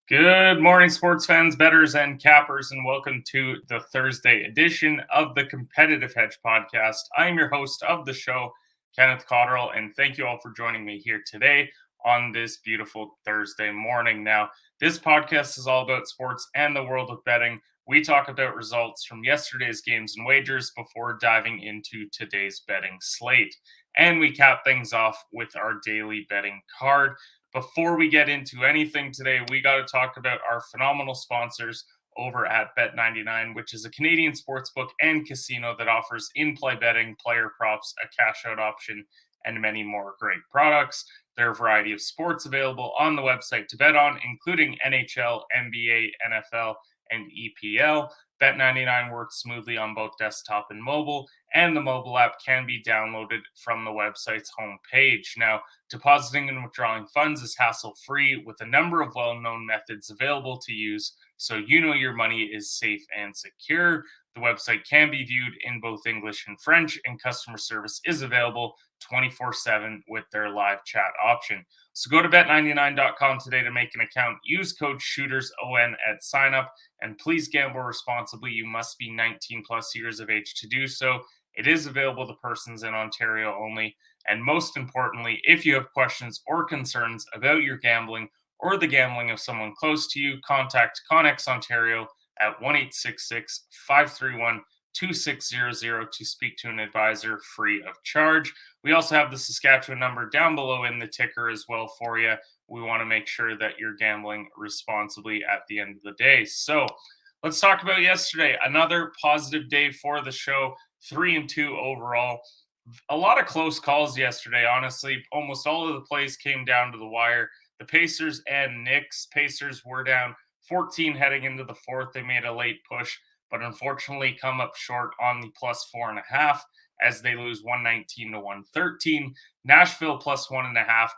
Good morning, sports fans, bettors, and cappers, and welcome to the Thursday edition of the Competitive Hedge podcast. I am your host of the show, Kenneth, and thank you all for joining me here today on this beautiful Thursday morning. Now, this podcast is all about sports and the world of betting. We talk about results from yesterday's games and wagers before diving into today's betting slate. And we cap things off with our daily betting card. Before we get into anything today, we got to talk about our phenomenal sponsors over at Bet99, which is a Canadian sportsbook and casino that offers in-play betting, player props, a cash-out option, and many more great products. There are a variety of sports available on the website to bet on, including NHL, NBA, NFL, and EPL. Bet99 works smoothly on both desktop and mobile, and the mobile app can be downloaded from the website's homepage. Now, depositing and withdrawing funds is hassle-free with a number of well-known methods available to use, so you know your money is safe and secure. The website can be viewed in both English and French, and customer service is available 24/7 with their live chat option. So go to bet99.com today to make an account. Use code SHOOTERSON at sign up, and please gamble responsibly. You must be 19 plus years of age to do so. It is available to persons in Ontario only. And most importantly, if you have questions or concerns about your gambling or the gambling of someone close to you, contact Connex Ontario at 1-866-531-2600 to speak to an advisor free of charge. We also have the Saskatchewan number down below in the ticker as well for you. We want to make sure that you're gambling responsibly at the end of the day. So let's talk about yesterday. Another positive day for the show, 3-2 overall. A lot of close calls yesterday, honestly. Almost all of the plays came down to the wire. The Pacers and Knicks. Pacers were down 14 heading into the fourth. They made a late push, but unfortunately come up short on the plus 4.5 as they lose 119 to 113. Nashville plus 1.5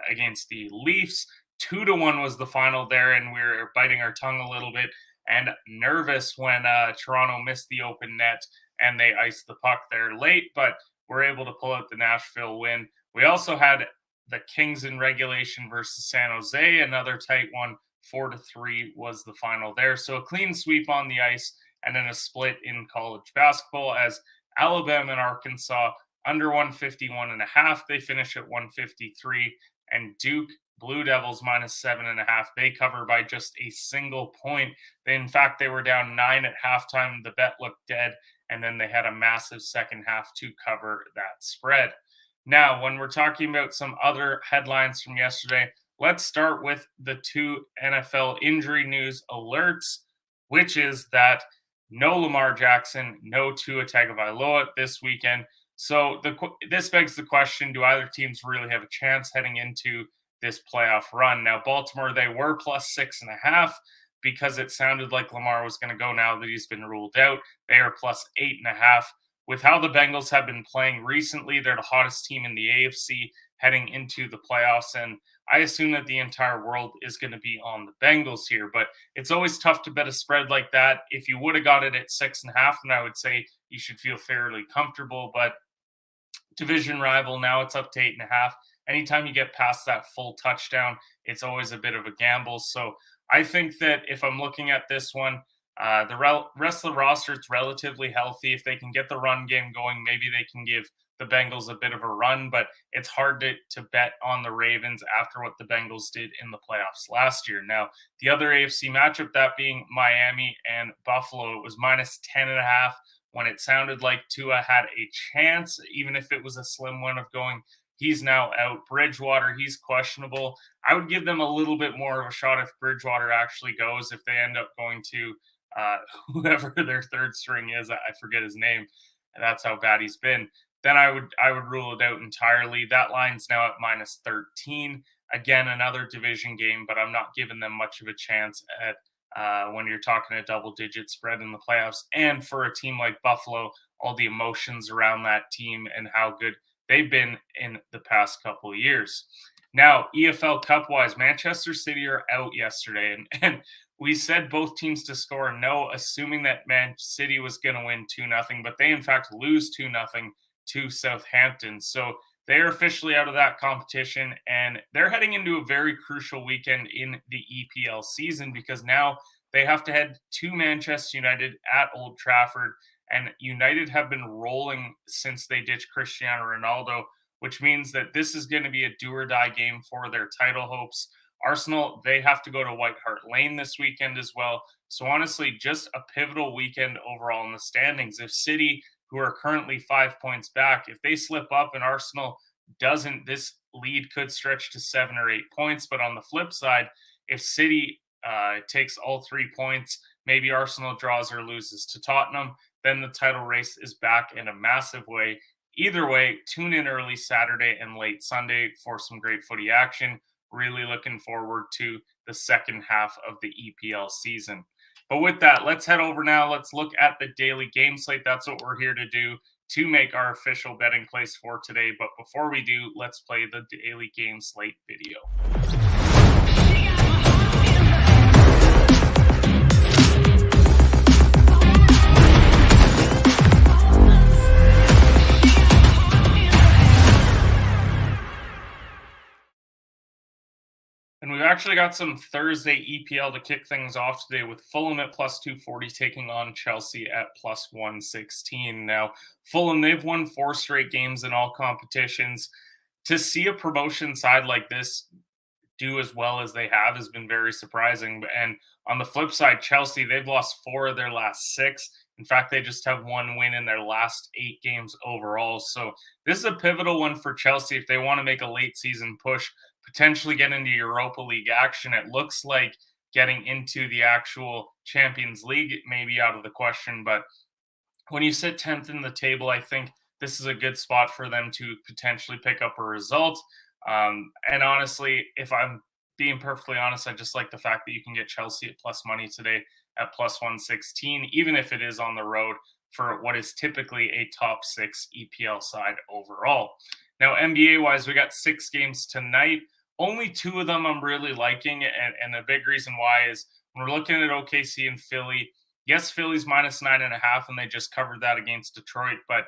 against the Leafs. 2-1 was the final there, and we were biting our tongue a little bit and nervous when Toronto missed the open net and they iced the puck there late, but we're able to pull out the Nashville win. We also had the Kings in regulation versus San Jose, another tight one. 4-3 was the final there. So a clean sweep on the ice, and then a split in college basketball as Alabama and Arkansas under 151.5. They finish at 153, and Duke Blue Devils minus 7.5. They cover by just a single point. In fact, they were down 9 at halftime. The bet looked dead, and then they had a massive second half to cover that spread. Now, when we're talking about some other headlines from yesterday, let's start with the two NFL injury news alerts, which is that no Lamar Jackson, no Tua Tagovailoa this weekend. So this begs the question, do either teams really have a chance heading into this playoff run? Now, Baltimore, they were plus 6.5 because it sounded like Lamar was going to go now that he's been ruled out. They are plus 8.5. With how the Bengals have been playing recently, they're the hottest team in the AFC heading into the playoffs, and I assume that the entire world is going to be on the Bengals here, but it's always tough to bet a spread like that. If you would have got it at 6.5, then I would say you should feel fairly comfortable, but division rival, now it's up to 8.5. Anytime you get past that full touchdown, it's always a bit of a gamble. So I think that if I'm looking at this one, the rest of the roster, it's relatively healthy. If they can get the run game going, maybe they can give the Bengals a bit of a run, but it's hard to bet on the Ravens after what the Bengals did in the playoffs last year. Now, the other AFC matchup, that being Miami and Buffalo, it was minus 10.5 when it sounded like Tua had a chance, even if it was a slim one, of going. He's now out. Bridgewater, he's questionable. I would give them a little bit more of a shot if Bridgewater actually goes, if they end up going to whoever their third string is. I forget his name, and that's how bad he's been. Then I would rule it out entirely. That line's now at minus 13. Again, another division game, but I'm not giving them much of a chance at when you're talking a double-digit spread in the playoffs. And for a team like Buffalo, all the emotions around that team and how good they've been in the past couple of years. Now, EFL Cup-wise, Manchester City are out yesterday, and we said both teams to score no, assuming that Man City was going to win 2-0, but they in fact lose 2-0 to Southampton. So They are officially out of that competition, and they're heading into a very crucial weekend in the EPL season because now they have to head to Manchester United at Old Trafford. And United have been rolling since they ditched Cristiano Ronaldo, which means that this is going to be a do or die game for their title hopes. Arsenal, they have to go to White Hart Lane this weekend as well. So honestly, just a pivotal weekend overall in the standings. If City, who are currently 5 points back, if they slip up and Arsenal doesn't, this lead could stretch to 7 or 8 points. But on the flip side, if City takes all 3 points, maybe Arsenal draws or loses to Tottenham, then the title race is back in a massive way. Either way, tune in early Saturday and late Sunday for some great footy action. Really looking forward to the second half of the EPL season. But with that, let's head over now. Let's look at the daily game slate. That's what we're here to do to make our official betting place for today. But before we do, let's play the daily game slate video. And we've actually got some Thursday EPL to kick things off today with Fulham at plus 240 taking on Chelsea at plus 116. Now, Fulham, they've won 4 straight games in all competitions. To see a promotion side like this do as well as they have has been very surprising. And on the flip side, Chelsea, they've lost 4 of their last 6. In fact, they just have 1 win in their last 8 games overall. So this is a pivotal one for Chelsea if they want to make a late season push, potentially get into Europa League action. It looks like getting into the actual Champions League may be out of the question. But when you sit 10th in the table, I think this is a good spot for them to potentially pick up a result. And honestly, if I'm being perfectly honest, I just like the fact that you can get Chelsea at plus money today at plus 116, even if it is on the road for what is typically a top 6 EPL side overall. Now, NBA wise, we got 6 games tonight. Only 2 of them I'm really liking. And the big reason why is when we're looking at OKC and Philly. Yes, Philly's minus 9.5, and they just covered that against Detroit. But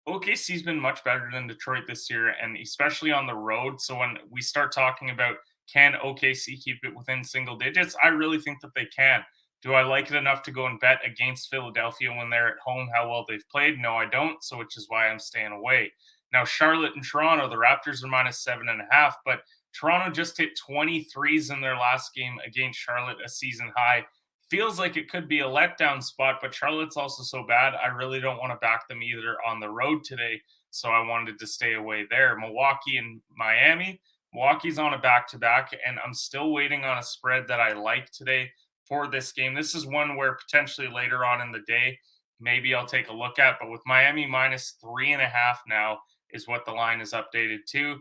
OKC's been much better than Detroit this year, and especially on the road. So when we start talking about can OKC keep it within single digits, I really think that they can. Do I like it enough to go and bet against Philadelphia when they're at home, how well they've played? No, I don't, so which is why I'm staying away. Now, Charlotte and Toronto, the Raptors are minus 7.5, but Toronto just hit 23s in their last game against Charlotte, a season high. Feels like it could be a letdown spot, but Charlotte's also so bad. I really don't want to back them either on the road today, so I wanted to stay away there. Milwaukee and Miami. Milwaukee's on a back-to-back, and I'm still waiting on a spread that I like today for this game. This is one where potentially later on in the day, maybe I'll take a look at, but with Miami minus 3.5 now is what the line is updated to.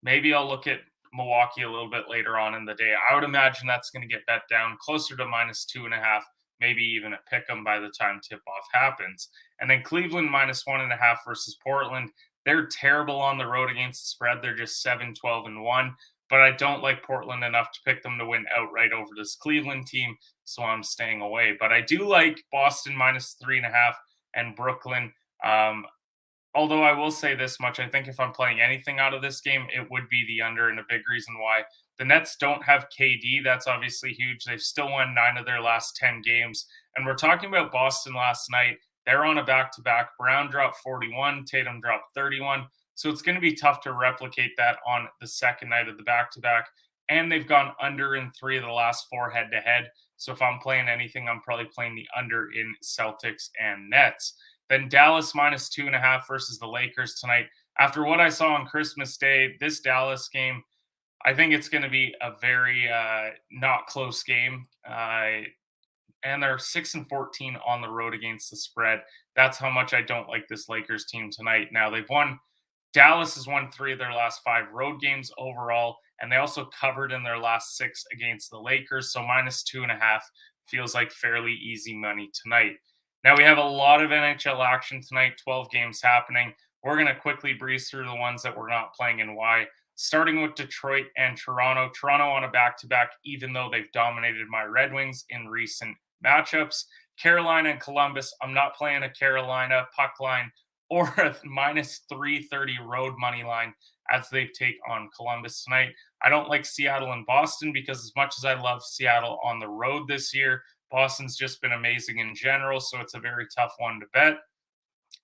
Maybe I'll look at Milwaukee a little bit later on in the day. I would imagine that's going to get bet down closer to minus 2.5, maybe even a pick 'em by the time tip off happens. And then Cleveland minus 1.5 versus Portland. They're terrible on the road against the spread. They're just 7-12-1. But I don't like Portland enough to pick them to win outright over this Cleveland team, so I'm staying away. But I do like Boston minus 3.5 and Brooklyn. Although I will say this much, I think if I'm playing anything out of this game, it would be the under, and a big reason why. The Nets don't have KD. That's obviously huge. They've still won 9 of their last 10 games. And we're talking about Boston last night. They're on a back-to-back. Brown dropped 41. Tatum dropped 31. So it's going to be tough to replicate that on the second night of the back-to-back. And they've gone under in 3 of the last 4 head-to-head. So if I'm playing anything, I'm probably playing the under in Celtics and Nets. Then Dallas minus 2.5 versus the Lakers tonight. After what I saw on Christmas Day, this Dallas game, I think it's going to be a very not close game. And they're 6-14 on the road against the spread. That's how much I don't like this Lakers team tonight. Now Dallas has won 3 of their last 5 road games overall, and they also covered in their last 6 against the Lakers. So minus 2.5 feels like fairly easy money tonight. Now we have a lot of NHL action tonight, 12 games happening. We're going to quickly breeze through the ones that we're not playing and why. Starting with Detroit and Toronto. Toronto on a back-to-back, even though they've dominated my Red Wings in recent matchups. Carolina and Columbus. I'm not playing a Carolina puck line or a minus 330 road money line as they take on Columbus tonight. I don't like Seattle and Boston because, as much as I love Seattle on the road this year, Boston's just been amazing in general, so it's a very tough one to bet.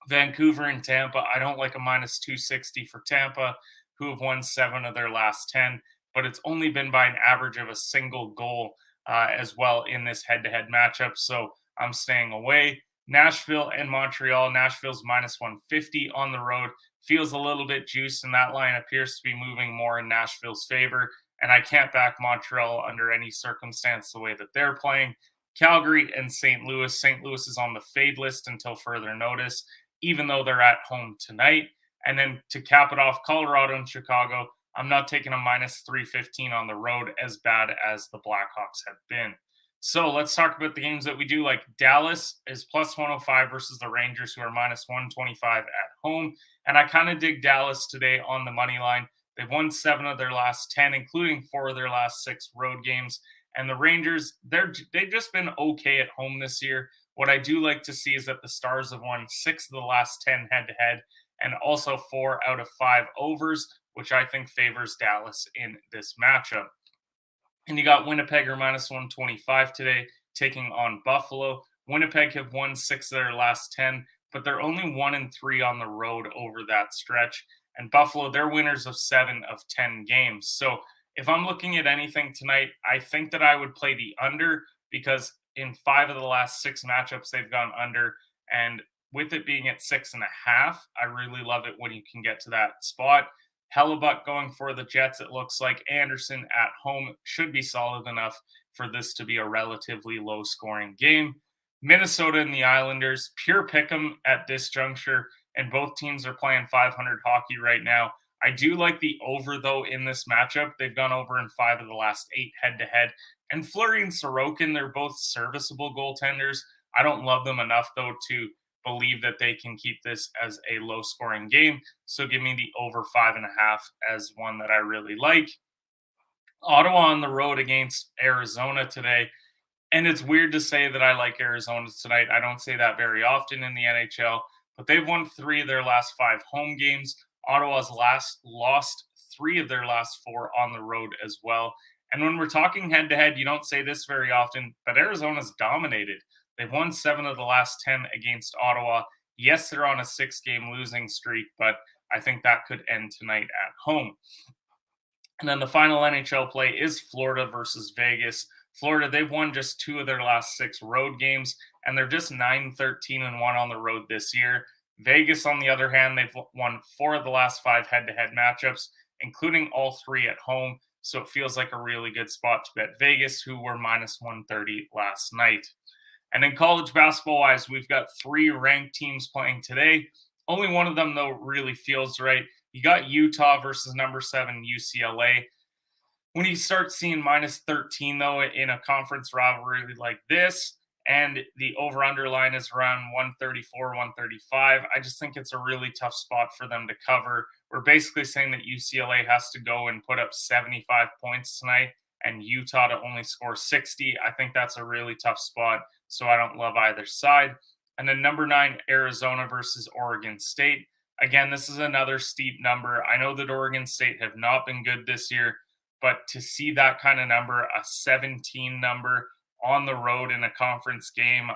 Vancouver and Tampa, I don't like a minus 260 for Tampa, who have won 7 of their last 10, but it's only been by an average of a single goal as well in this head to head matchup. So I'm staying away. Nashville and Montreal. Nashville's minus 150 on the road. Feels a little bit juiced, and that line appears to be moving more in Nashville's favor. And I can't back Montreal under any circumstance the way that they're playing. Calgary and St. Louis. St. Louis is on the fade list until further notice, even though they're at home tonight. And then to cap it off, Colorado and Chicago. I'm not taking a minus 315 on the road, as bad as the Blackhawks have been. So let's talk about the games that we do like. Dallas is plus 105 versus the Rangers, who are minus 125 at home. And I kind of dig Dallas today on the money line. They've won 7 of their last 10, including 4 of their last 6 road games. And the Rangers, they've just been okay at home this year. What I do like to see is that the Stars have won 6 of the last 10 head to head, and also 4 out of 5 overs, which I think favors Dallas in this matchup. And you got Winnipeg or minus 125 today, taking on Buffalo. Winnipeg have won 6 of their last 10, but they're only 1-3 on the road over that stretch. And Buffalo, they're winners of 7 of 10 games. So if I'm looking at anything tonight, I think that I would play the under, because in 5 of the last 6 matchups, they've gone under. And with it being at 6.5, I really love it when you can get to that spot. Hellebuck going for the Jets, it looks like. Anderson at home should be solid enough for this to be a relatively low scoring game. Minnesota and the Islanders, pure pick 'em at this juncture, and both teams are playing 500 hockey right now. I do like the over, though, in this matchup. They've gone over in 5 of the last 8 head to head. And Fleury and Sorokin, they're both serviceable goaltenders. I don't love them enough, though, to believe that they can keep this as a low scoring game. So give me the over 5.5 as one that I really like. Ottawa on the road against Arizona today. And it's weird to say that I like Arizona tonight. I don't say that very often in the NHL, but they've won 3 of their last 5 home games. Ottawa's lost 3 of their last 4 on the road as well. And when we're talking head to head, you don't say this very often, but Arizona's dominated. They've won 7 of the last 10 against Ottawa. Yes, they're on a 6-game losing streak, but I think that could end tonight at home. And then the final NHL play is Florida versus Vegas. Florida, they've won just 2 of their last 6 road games, and they're just 9-13-1 on the road this year. Vegas, on the other hand, they've won 4 of the last 5 head-to-head matchups, including all 3 at home. So it feels like a really good spot to bet Vegas, who were minus 130 last night. And in college basketball-wise, we've got 3 ranked teams playing today. Only one of them, though, really feels right. You got Utah versus number 7 UCLA. When you start seeing minus 13, though, in a conference rivalry like this, and the over-under line is around 134, 135, I just think it's a really tough spot for them to cover. We're basically saying that UCLA has to go and put up 75 points tonight, and Utah to only score 60. I think that's a really tough spot, so I don't love either side. And then number 9, Arizona versus Oregon State. Again, this is another steep number. I know that Oregon State have not been good this year, but to see that kind of number, a 17 number on the road in a conference game,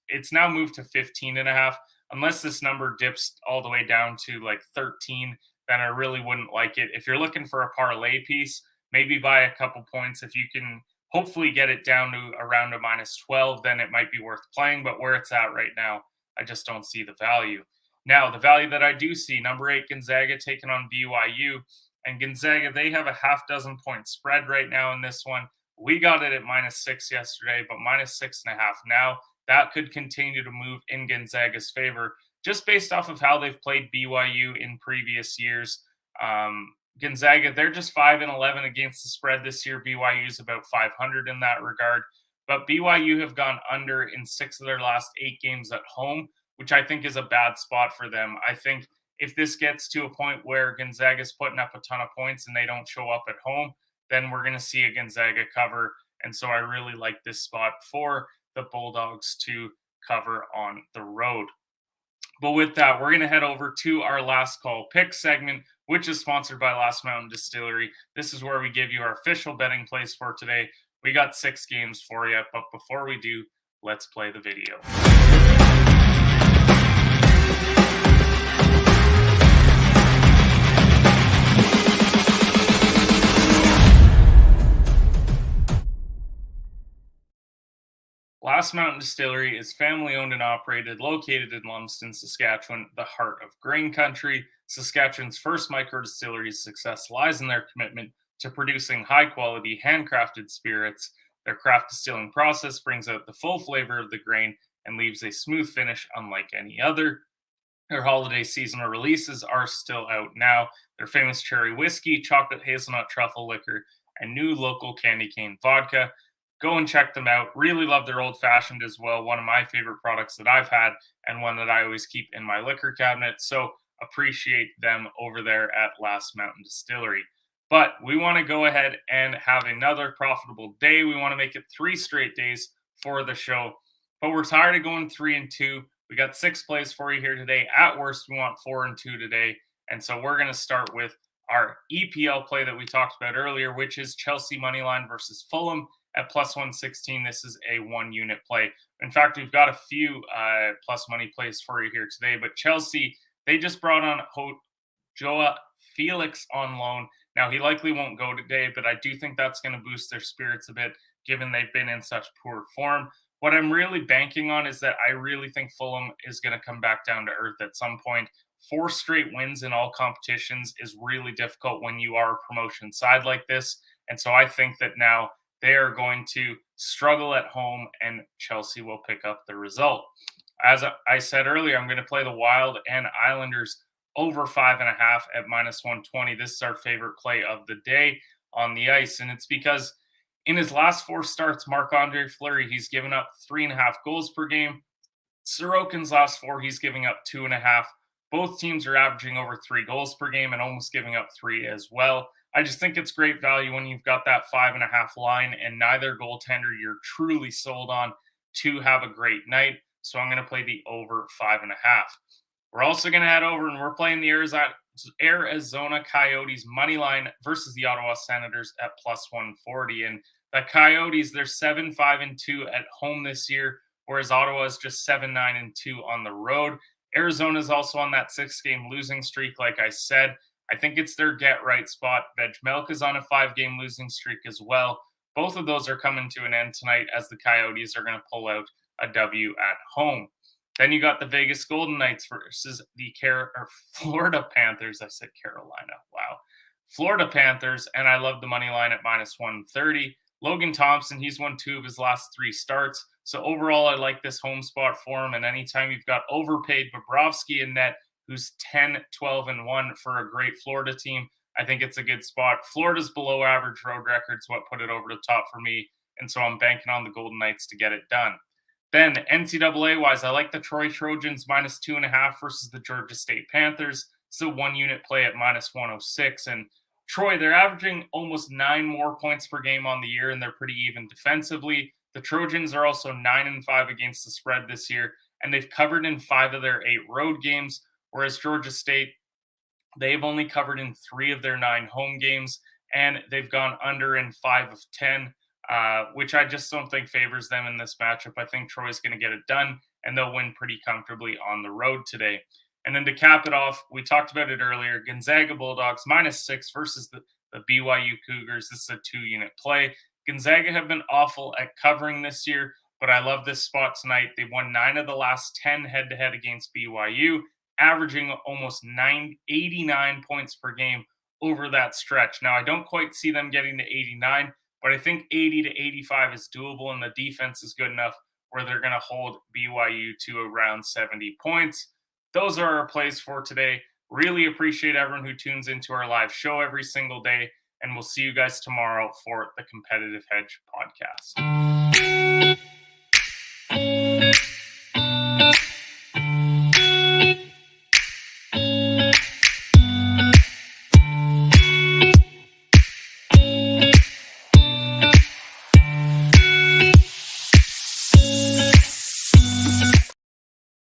it's now moved to 15.5. Unless this number dips all the way down to like 13, then I really wouldn't like it. If you're looking for a parlay piece, maybe buy a couple points. If you can hopefully get it down to around a minus 12, then it might be worth playing. But where it's at right now, I just don't see the value. Now, the value that I do see, number 8, Gonzaga taking on BYU. And Gonzaga, they have a half dozen point spread right now in this one. We got it at minus 6 yesterday, but minus 6.5 now. That could continue to move in Gonzaga's favor, just based off of how they've played BYU in previous years. Gonzaga, they're just 5-11 against the spread this year. BYU is about 500 in that regard. But BYU have gone under in 6 of their last 8 games at home, which I think is a bad spot for them. I think if this gets to a point where Gonzaga's putting up a ton of points and they don't show up at home, then we're going to see a Gonzaga cover. And so I really like this spot for the Bulldogs to cover on the road. But with that, we're going to head over to our last call pick segment, which is sponsored by Last Mountain Distillery. This is where we give you our official betting plays for today. We got 6 games for you, but before we do, let's play the video. Last Mountain Distillery is family owned and operated, located in Lumsden, Saskatchewan, the heart of grain country. Saskatchewan's first micro distillery's success lies in their commitment to producing high quality, handcrafted spirits. Their craft distilling process brings out the full flavor of the grain and leaves a smooth finish unlike any other. Their holiday seasonal releases are still out now. Their famous cherry whiskey, chocolate hazelnut truffle liquor, and new local candy cane vodka. Go and check them out. Really love their old fashioned as well. One of my favorite products that I've had and one that I always keep in my liquor cabinet. So appreciate them over there at Last Mountain Distillery. But we want to go ahead and have another profitable day. We want to make it 3 straight days for the show. But we're tired of going 3-2. We got 6 plays for you here today. At worst, we want 4-2 today. And so we're going to start with our EPL play that we talked about earlier, which is Chelsea Moneyline versus Fulham at plus 116. This is a 1-unit play. In fact, we've got a few plus money plays for you here today. But Chelsea, they just brought on Joao Felix on loan. Now, he likely won't go today, but I do think that's going to boost their spirits a bit, given they've been in such poor form. What I'm really banking on is that I really think Fulham is going to come back down to earth at some point. 4 straight wins in all competitions is really difficult when you are a promotion side like this. And so I think that now they are going to struggle at home and Chelsea will pick up the result. As I said earlier, I'm going to play the Wild and Islanders over 5.5 at minus 120. This is our favorite play of the day on the ice. And it's because in his last 4 starts, Marc-Andre Fleury, he's given up 3.5 goals per game. Sorokin's last 4, he's giving up 2.5. Both teams are averaging over 3 goals per game and almost giving up 3 as well. I just think it's great value when you've got that 5.5 line and neither goaltender you're truly sold on to have a great night. So I'm going to play the over 5.5. We're also going to head over and we're playing the Arizona Coyotes money line versus the Ottawa Senators at plus 140. And the Coyotes, they're 7-5-2 at home this year, whereas Ottawa is just 7-9-2 on the road. Arizona's also on that 6-game losing streak, like I said. I think it's their get-right spot. Veg Milk is on a 5-game losing streak as well. Both of those are coming to an end tonight as the Coyotes are going to pull out a W at home. Then you got the Vegas Golden Knights versus the Florida Panthers. I said Carolina. Wow. Florida Panthers, and I love the money line at minus 130. Logan Thompson, he's won 2 of his last 3 starts. So overall, I like this home spot for him. And anytime you've got overpaid Bobrovsky in net, who's 10-12-1 for a great Florida team, I think it's a good spot. Florida's below average road record's what put it over the top for me. And so I'm banking on the Golden Knights to get it done. Then NCAA-wise, I like the Troy Trojans minus 2.5 versus the Georgia State Panthers. It's a 1-unit play at minus 106. And Troy, they're averaging almost 9 more points per game on the year, and they're pretty even defensively. The Trojans are also 9-5 against the spread this year, and they've covered in 5 of their 8 road games, whereas Georgia State, they've only covered in 3 of their 9 home games, and they've gone under in 5 of 10. Which I just don't think favors them in this matchup. I think Troy's going to get it done, and they'll win pretty comfortably on the road today. And then to cap it off, we talked about it earlier, Gonzaga Bulldogs minus 6 versus the BYU Cougars. This is a 2-unit play. Gonzaga have been awful at covering this year, but I love this spot tonight. They've won 9 of the last 10 head-to-head against BYU, averaging almost 89 points per game over that stretch. Now, I don't quite see them getting to 89, but I think 80 to 85 is doable, and the defense is good enough where they're going to hold BYU to around 70 points. Those are our plays for today. Really appreciate everyone who tunes into our live show every single day, and we'll see you guys tomorrow for the Competitive Hedge podcast.